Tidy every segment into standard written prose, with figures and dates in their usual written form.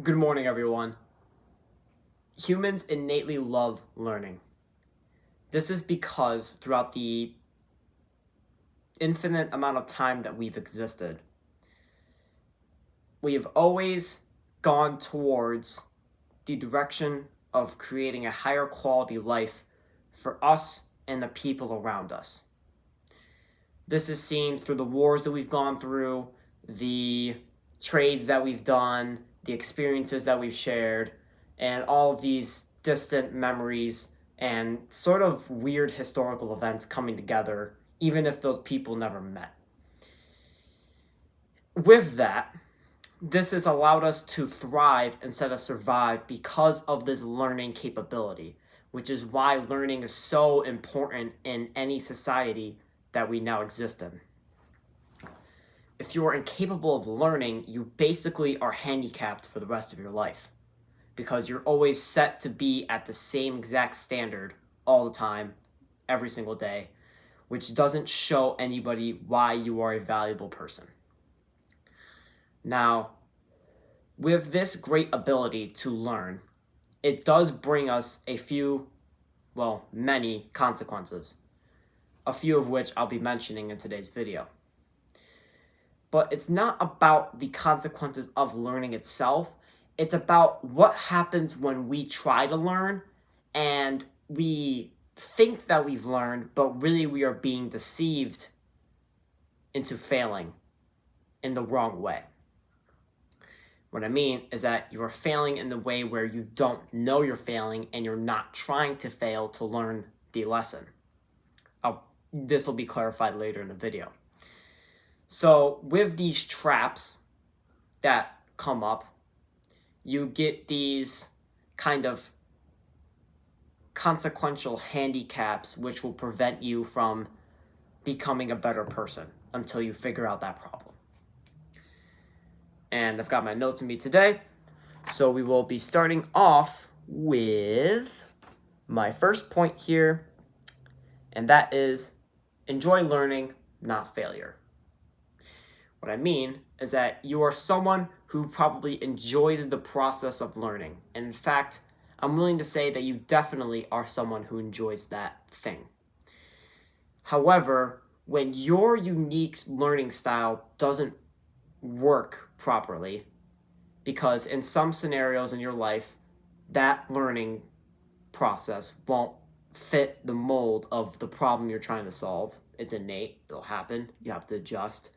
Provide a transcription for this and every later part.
Good morning, everyone. Humans innately love learning. This is because throughout the infinite amount of time that we've existed, we have always gone towards the direction of creating a higher quality life for us and the people around us. This is seen through the wars that we've gone through, the trades that we've done, the experiences that we've shared, and all of these distant memories and sort of weird historical events coming together, even if those people never met. With that, this has allowed us to thrive instead of survive because of this learning capability, which is why learning is so important in any society that we now exist in. If you are incapable of learning, you basically are handicapped for the rest of your life because you're always set to be at the same exact standard all the time, every single day, which doesn't show anybody why you are a valuable person. Now, with this great ability to learn, it does bring us many consequences, a few of which I'll be mentioning in today's video. But it's not about the consequences of learning itself. It's about what happens when we try to learn and we think that we've learned, but really we are being deceived into failing in the wrong way. What I mean is that you are failing in the way where you don't know you're failing and you're not trying to fail to learn the lesson. This will be clarified later in the video. So with these traps that come up, you get these kind of consequential handicaps which will prevent you from becoming a better person until you figure out that problem. And I've got my notes with me today, so we will be starting off with my first point here, and that is enjoy learning, not failure. What I mean is that you are someone who probably enjoys the process of learning. And in fact, I'm willing to say that you definitely are someone who enjoys that thing. However, when your unique learning style doesn't work properly, because in some scenarios in your life, that learning process won't fit the mold of the problem you're trying to solve. It's innate, it'll happen, you have to adjust.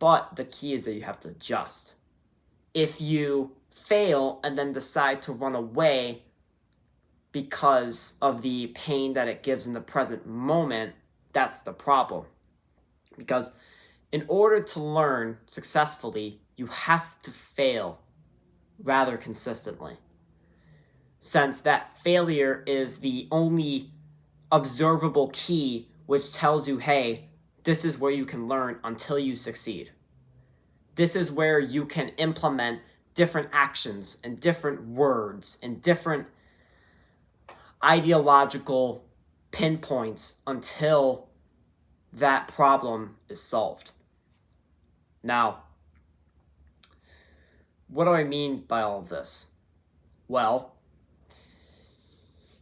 But the key is that you have to adjust. If you fail and then decide to run away because of the pain that it gives in the present moment, that's the problem. Because in order to learn successfully, you have to fail rather consistently. Since that failure is the only observable key which tells you, hey, this is where you can learn until you succeed. This is where you can implement different actions and different words and different ideological pinpoints until that problem is solved. Now, what do I mean by all of this? Well,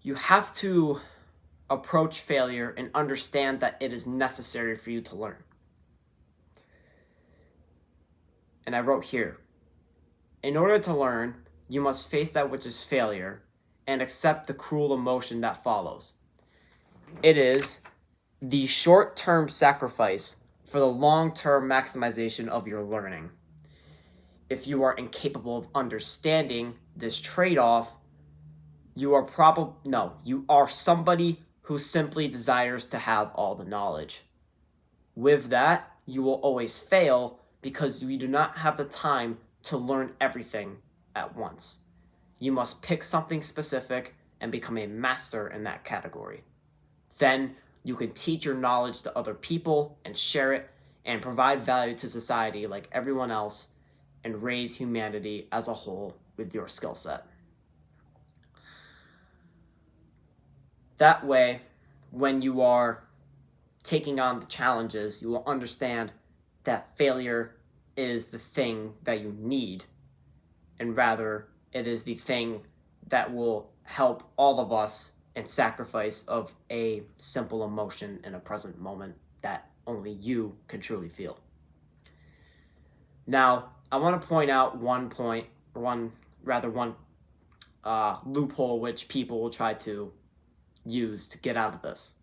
you have to approach failure and understand that it is necessary for you to learn. And I wrote here, in order to learn, you must face that which is failure and accept the cruel emotion that follows. It is the short-term sacrifice for the long-term maximization of your learning. If you are incapable of understanding this trade-off, you are somebody who simply desires to have all the knowledge. With that, you will always fail because you do not have the time to learn everything at once. You must pick something specific and become a master in that category. Then you can teach your knowledge to other people and share it and provide value to society like everyone else and raise humanity as a whole with your skill set. That way, when you are taking on the challenges, you will understand that failure is the thing that you need and rather it is the thing that will help all of us in sacrifice of a simple emotion in a present moment that only you can truly feel. Now, I want to point out one loophole which people will try to use to get out of this.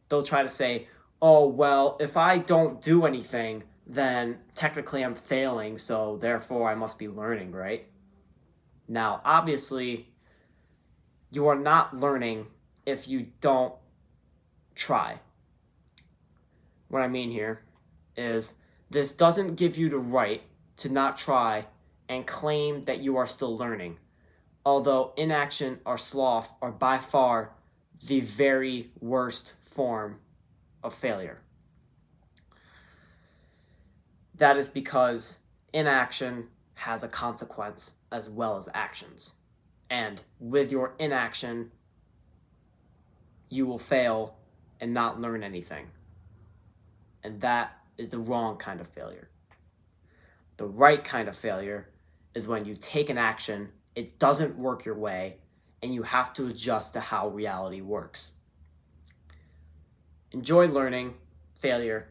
They'll try to say, oh, well, if I don't do anything, then technically I'm failing, so therefore I must be learning, right? Now, obviously, you are not learning if you don't try. What I mean here is this doesn't give you the right to not try and claim that you are still learning, although inaction or sloth are by far the very worst form of failure. That is because inaction has a consequence as well as actions. And with your inaction, you will fail and not learn anything. And that is the wrong kind of failure. The right kind of failure is when you take an action, it doesn't work your way, and you have to adjust to how reality works. Enjoy learning. Failure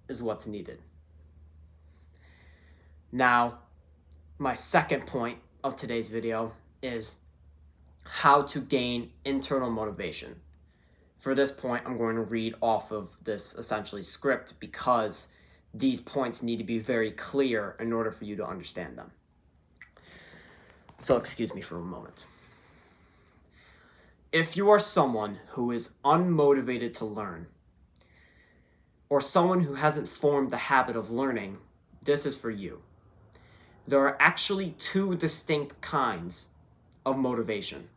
is what's needed. Now, my second point of today's video is how to gain internal motivation. For this point, I'm going to read off of this essentially script because these points need to be very clear in order for you to understand them. So excuse me for a moment. If you are someone who is unmotivated to learn, or someone who hasn't formed the habit of learning, this is for you. There are actually two distinct kinds of motivation.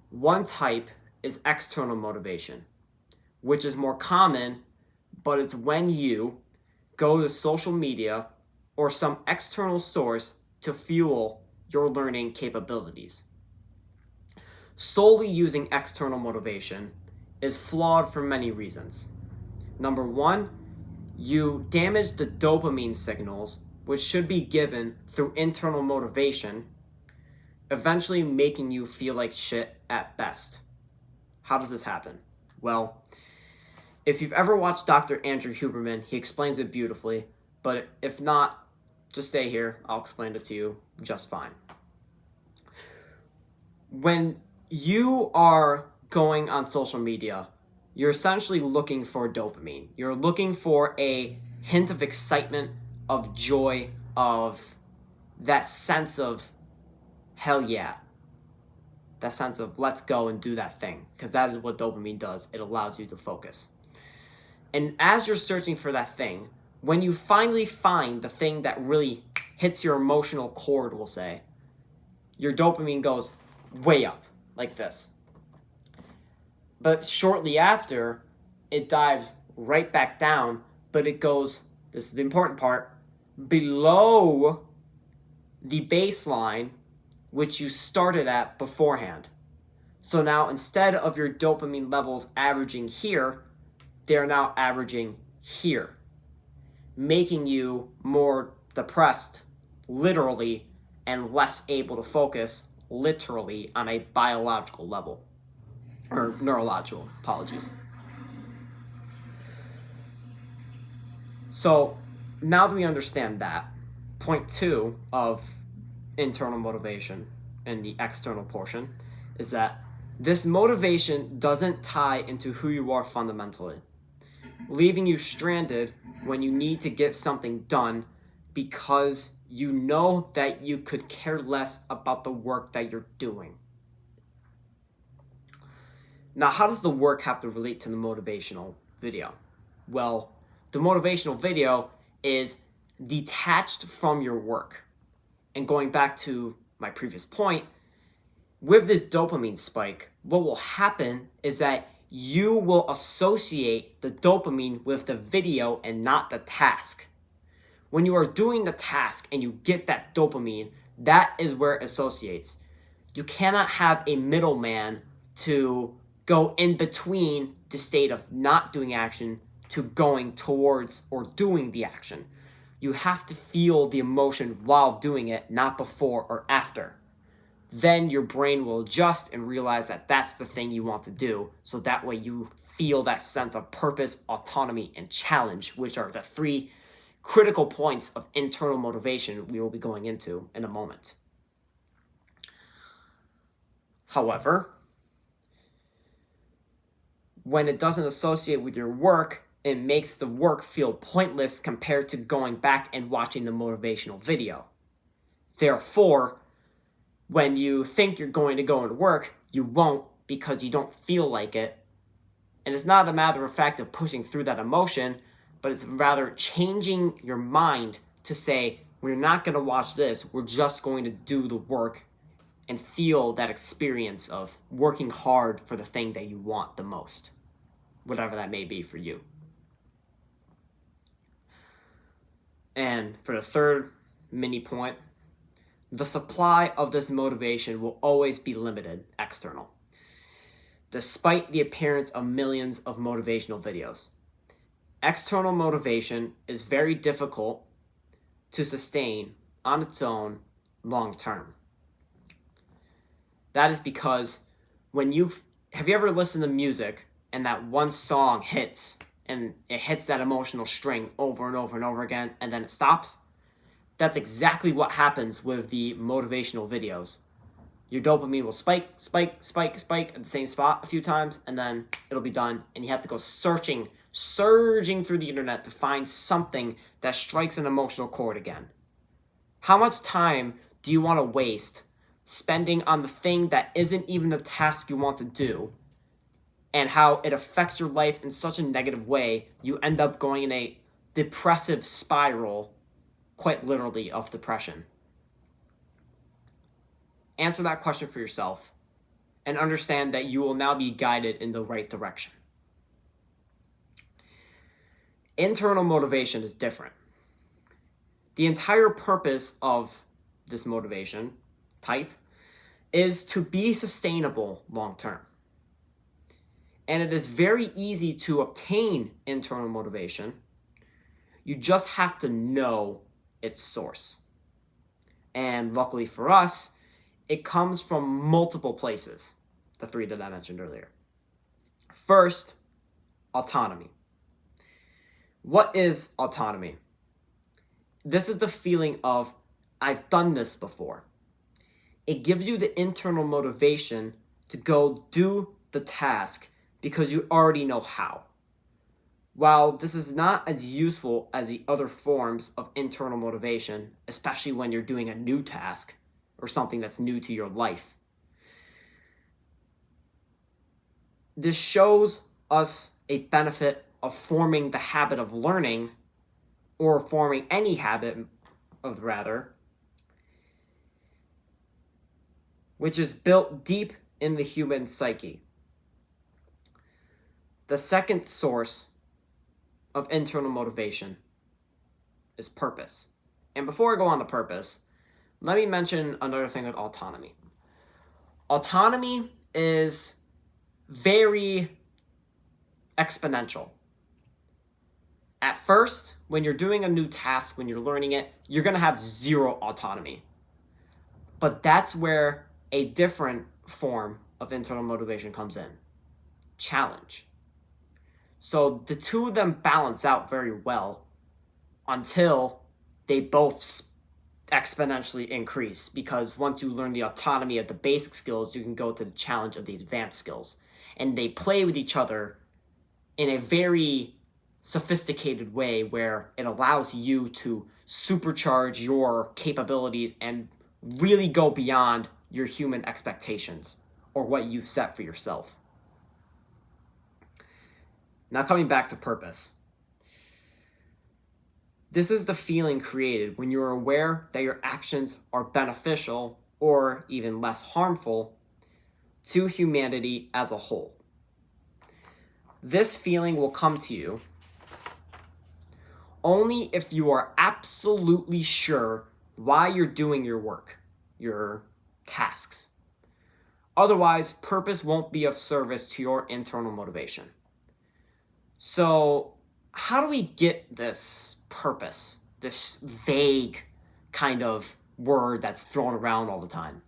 One type is external motivation, which is more common, but it's when you go to social media or some external source to fuel your learning capabilities. Solely using external motivation is flawed for many reasons. Number one, you damage the dopamine signals which should be given through internal motivation, eventually making you feel like shit at best. How does this happen? Well, if you've ever watched Dr. Andrew Huberman, he explains it beautifully, but if not, just stay here. I'll explain it to you just fine. When you are going on social media, you're essentially looking for dopamine. You're looking for a hint of excitement, of joy, of that sense of hell yeah. That sense of let's go and do that thing, because that is what dopamine does. It allows you to focus. And as you're searching for that thing, when you finally find the thing that really hits your emotional chord, we'll say, your dopamine goes way up like this. But shortly after, it dives right back down, but it goes, this is the important part, below the baseline which you started at beforehand. So now instead of your dopamine levels averaging here, they're now averaging here, making you more depressed, literally, and less able to focus, literally, on a biological level. Or neurological, apologies. So now that we understand that, point two of internal motivation and the external portion is that this motivation doesn't tie into who you are fundamentally, leaving you stranded when you need to get something done because you know that you could care less about the work that you're doing. Now, how does the work have to relate to the motivational video? Well, the motivational video is detached from your work. And going back to my previous point, with this dopamine spike, what will happen is that you will associate the dopamine with the video and not the task. When you are doing the task and you get that dopamine, that is where it associates. You cannot have a middleman to go in between the state of not doing action to going towards or doing the action. you have to feel the emotion while doing it, not before or after. Then your brain will adjust and realize that that's the thing you want to do. So that way you feel that sense of purpose, autonomy, and challenge, which are the three critical points of internal motivation we will be going into in a moment. However, when it doesn't associate with your work, it makes the work feel pointless compared to going back and watching the motivational video. Therefore, when you think you're going to go and work, you won't because you don't feel like it. And it's not a matter of fact of pushing through that emotion, but it's rather changing your mind to say, we're not going to watch this, we're just going to do the work and feel that experience of working hard for the thing that you want the most, whatever that may be for you. And for the third mini point, the supply of this motivation will always be limited, external, despite the appearance of millions of motivational videos. External motivation is very difficult to sustain on its own long term. That is because have you ever listened to music and that one song hits and it hits that emotional string over and over and over again and then it stops? That's exactly what happens with the motivational videos. Your dopamine will spike at the same spot a few times, and then it'll be done, and you have to go surging through the internet to find something that strikes an emotional chord again. How much time do you want to waste spending on the thing that isn't even the task you want to do, and how it affects your life in such a negative way, you end up going in a depressive spiral, quite literally, of depression? Answer that question for yourself and understand that you will now be guided in the right direction. Internal motivation is different. The entire purpose of this motivation type is to be sustainable long term. And it is very easy to obtain internal motivation. You just have to know its source. And luckily for us, it comes from multiple places, the three that I mentioned earlier. First, autonomy. What is autonomy? This is the feeling of, I've done this before. It gives you the internal motivation to go do the task because you already know how. While this is not as useful as the other forms of internal motivation, especially when you're doing a new task or something that's new to your life, this shows us a benefit of forming the habit of learning, or forming any habit of rather, which is built deep in the human psyche. The second source of internal motivation is purpose. And before I go on to purpose, let me mention another thing with autonomy. Autonomy is very exponential. At first, when you're doing a new task, when you're learning it, you're going to have zero autonomy. But that's where a different form of internal motivation comes in. Challenge. So the two of them balance out very well until they both exponentially increase, because once you learn the autonomy of the basic skills, you can go to the challenge of the advanced skills. And they play with each other in a very sophisticated way where it allows you to supercharge your capabilities and really go beyond your human expectations or what you've set for yourself. Now coming back to purpose. This is the feeling created when you're aware that your actions are beneficial or even less harmful to humanity as a whole. This feeling will come to you only if you are absolutely sure why you're doing your work, your tasks. Otherwise, purpose won't be of service to your internal motivation. So, how do we get this purpose, this vague kind of word that's thrown around all the time.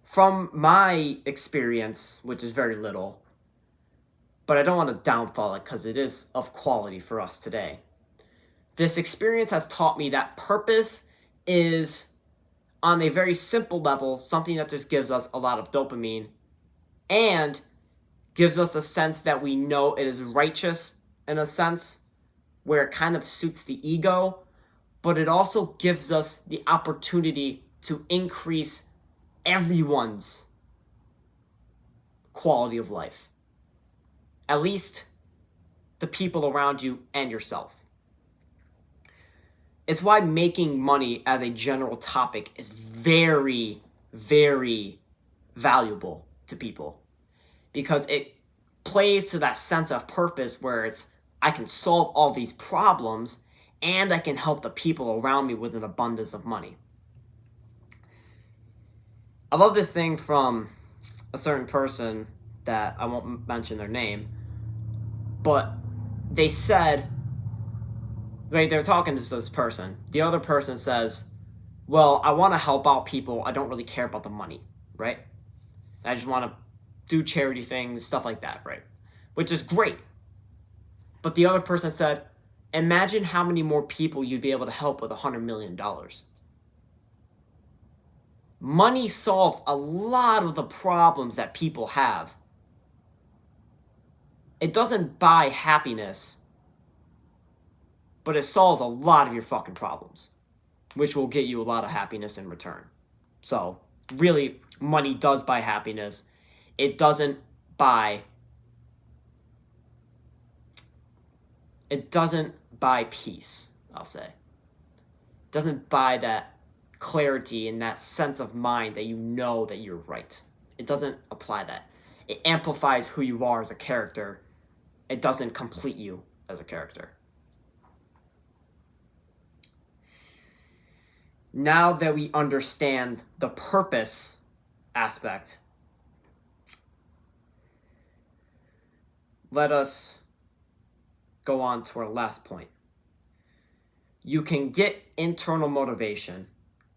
From my experience, which is very little, but I don't want to downfall it because it is of quality for us today. This experience has taught me that purpose is, on a very simple level, something that just gives us a lot of dopamine and gives us a sense that we know it is righteous, in a sense where it kind of suits the ego, but it also gives us the opportunity to increase everyone's quality of life. At least the people around you and yourself. It's why making money as a general topic is very, very valuable to people. Because it plays to that sense of purpose where it's, I can solve all these problems and I can help the people around me with an abundance of money. I love this thing from a certain person that I won't mention their name, but they said, right, they're talking to this person. The other person says, well, I want to help out people. I don't really care about the money, right? I just want to do charity things, stuff like that, right? Which is great. But the other person said, imagine how many more people you'd be able to help with $100 million. Money solves a lot of the problems that people have. It doesn't buy happiness, but it solves a lot of your fucking problems, which will get you a lot of happiness in return. So, really, money does buy happiness. It doesn't buy peace, I'll say. It doesn't buy that clarity and that sense of mind that you know that you're right. It doesn't apply that. It amplifies who you are as a character. It doesn't complete you as a character. Now that we understand the purpose aspect, let us go on to our last point. You can get internal motivation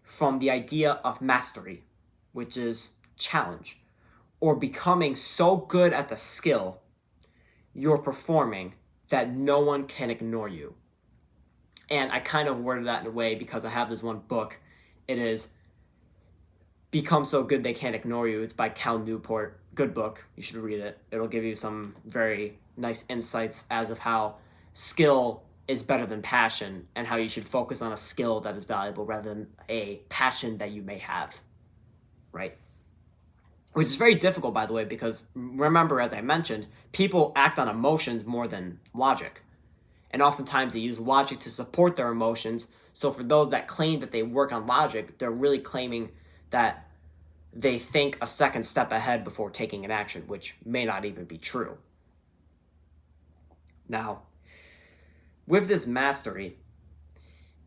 from the idea of mastery, which is challenge, or becoming so good at the skill you're performing that no one can ignore you. And I kind of worded that in a way because I have this one book. It is Become So Good They Can't Ignore You. It's by Cal Newport. Good book. You should read it. It'll give you some very nice insights as of how skill is better than passion and how you should focus on a skill that is valuable rather than a passion that you may have, right? Which is very difficult, by the way, because remember, as I mentioned, people act on emotions more than logic. And oftentimes they use logic to support their emotions. So for those that claim that they work on logic, they're really claiming that they think a second step ahead before taking an action, which may not even be true. Now, with this mastery,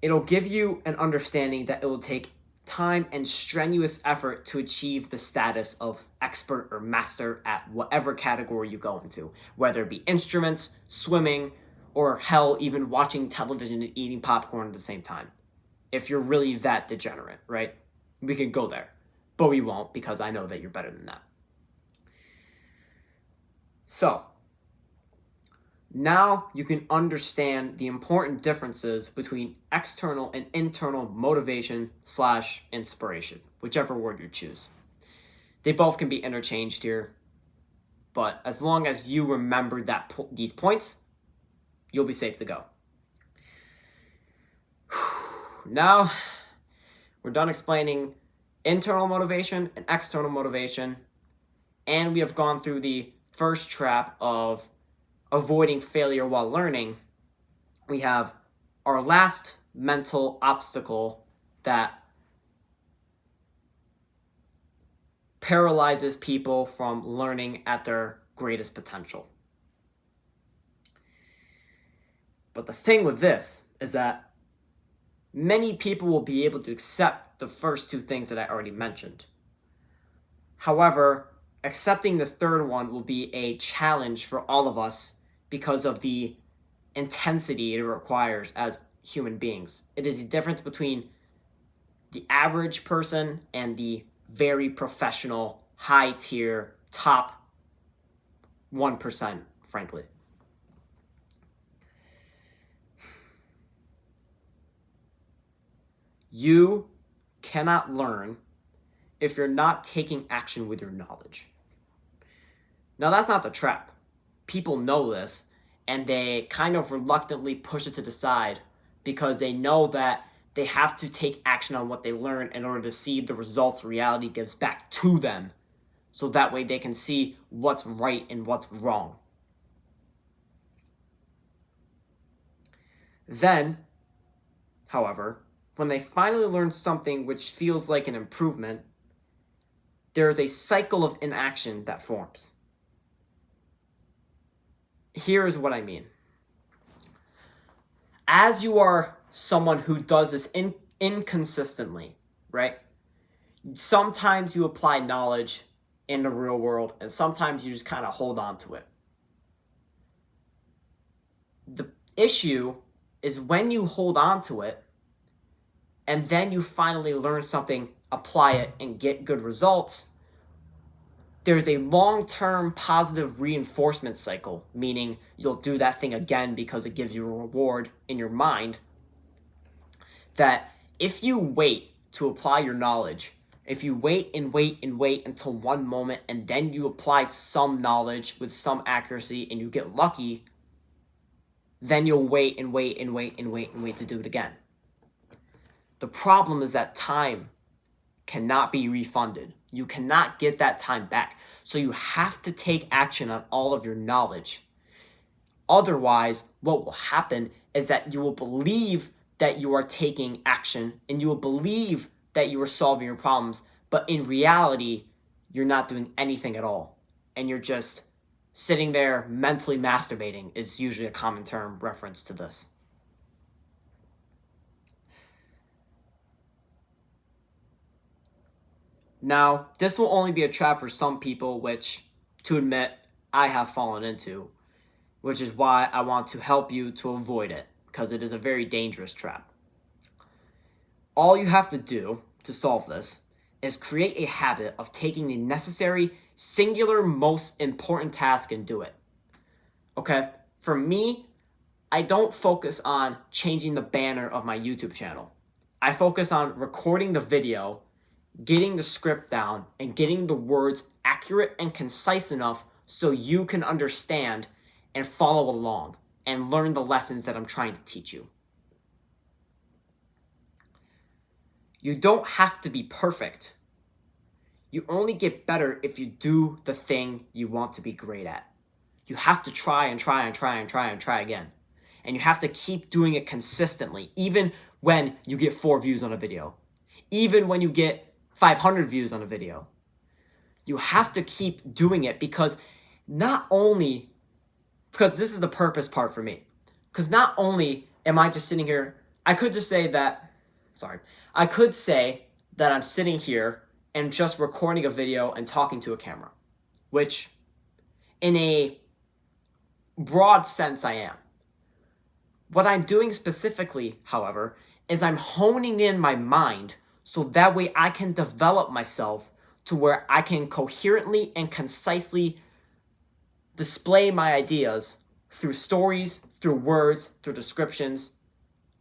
it'll give you an understanding that it will take time and strenuous effort to achieve the status of expert or master at whatever category you go into, whether it be instruments, swimming, or hell, even watching television and eating popcorn at the same time. If you're really that degenerate, right? We could go there, but we won't because I know that you're better than that. So, now you can understand the important differences between external and internal motivation / inspiration, whichever word you choose. They both can be interchanged here, but as long as you remember these points, you'll be safe to go. Now, we're done explaining internal motivation and external motivation, and we have gone through the first trap of avoiding failure while learning. We have our last mental obstacle that paralyzes people from learning at their greatest potential. But the thing with this is that many people will be able to accept the first two things that I already mentioned. However, accepting this third one will be a challenge for all of us because of the intensity it requires, as human beings. It is the difference between the average person and the very professional, high tier, top 1%, frankly. You cannot learn if you're not taking action with your knowledge. Now, that's not the trap. People know this, and they kind of reluctantly push it to the side because they know that they have to take action on what they learn in order to see the results reality gives back to them, so that way they can see what's right and what's wrong. Then, however, when they finally learn something which feels like an improvement, there is a cycle of inaction that forms. Here is what I mean. As you are someone who does this inconsistently, right? Sometimes you apply knowledge in the real world, and sometimes you just kind of hold on to it. The issue is when you hold on to it, and then you finally learn something, apply it, and get good results, there's a long-term positive reinforcement cycle, meaning you'll do that thing again because it gives you a reward in your mind, that if you wait to apply your knowledge, if you wait and wait and wait until one moment and then you apply some knowledge with some accuracy and you get lucky, then you'll wait and wait and wait and wait and wait to do it again. The problem is that time cannot be refunded. You cannot get that time back. So you have to take action on all of your knowledge. Otherwise, what will happen is that you will believe that you are taking action and you will believe that you are solving your problems, but in reality, you're not doing anything at all. And you're just sitting there mentally masturbating is usually a common term reference to this. Now, this will only be a trap for some people, which, to admit, I have fallen into, which is why I want to help you to avoid it, because it is a very dangerous trap. All you have to do to solve this is create a habit of taking the necessary, singular, most important task and do it. Okay? For me, I don't focus on changing the banner of my YouTube channel. I focus on recording the video, getting the script down, and getting the words accurate and concise enough so you can understand and follow along and learn the lessons that I'm trying to teach you. You don't have to be perfect. You only get better if you do the thing you want to be great at. You have to try and try and try and try and try again. And you have to keep doing it consistently, even when you get 4 views on a video, even when you get 500 views on a video. You have to keep doing it because this is the purpose part for me. Because not only am I just sitting here, I could say that I'm sitting here and just recording a video and talking to a camera, which in a broad sense I am. What I'm doing specifically, however, is I'm honing in my mind so that way I can develop myself to where I can coherently and concisely display my ideas through stories, through words, through descriptions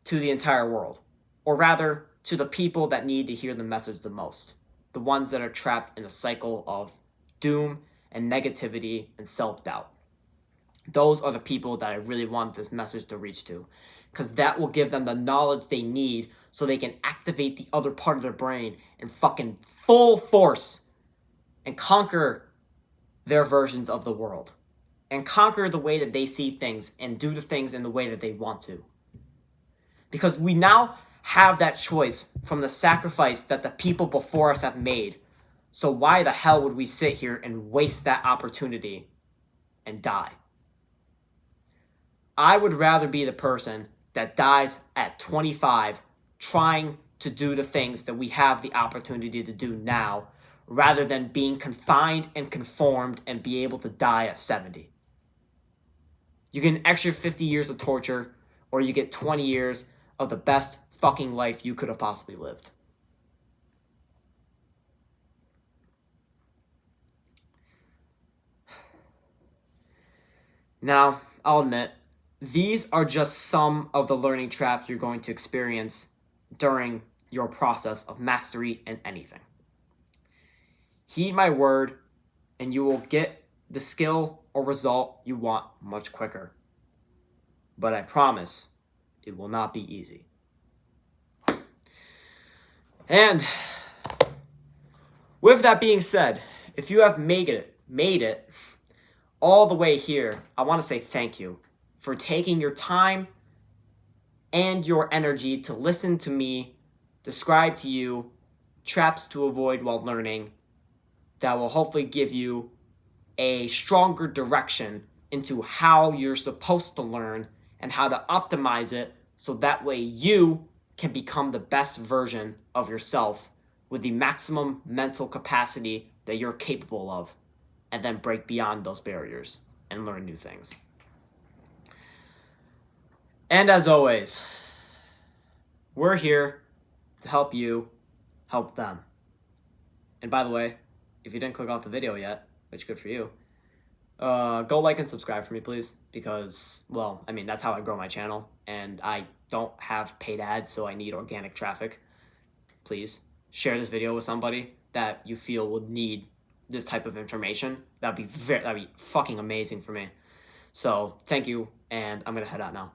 to the entire world. Or rather, to the people that need to hear the message the most. The ones that are trapped in a cycle of doom and negativity and self-doubt. Those are the people that I really want this message to reach to, because that will give them the knowledge they need so they can activate the other part of their brain and fucking full force and conquer their versions of the world and conquer the way that they see things and do the things in the way that they want to. Because we now have that choice from the sacrifice that the people before us have made. So why the hell would we sit here and waste that opportunity and die? I would rather be the person that dies at 25 trying to do the things that we have the opportunity to do now, rather than being confined and conformed and be able to die at 70. You get an extra 50 years of torture, or you get 20 years of the best fucking life you could have possibly lived. Now, I'll admit, these are just some of the learning traps you're going to experience during your process of mastery in anything. Heed my word, and you will get the skill or result you want much quicker. But I promise, it will not be easy. And with that being said, if you have made it all the way here, I want to say thank you for taking your time and your energy to listen to me describe to you traps to avoid while learning that will hopefully give you a stronger direction into how you're supposed to learn and how to optimize it so that way you can become the best version of yourself with the maximum mental capacity that you're capable of, and then break beyond those barriers and learn new things. And as always, we're here to help you help them. And by the way, if you didn't click off the video yet, which is good for you, go like and subscribe for me, please, because, well, I mean, that's how I grow my channel, and I don't have paid ads, so I need organic traffic. Please share this video with somebody that you feel would need this type of information. That'd be fucking amazing for me. So thank you, and I'm gonna head out now.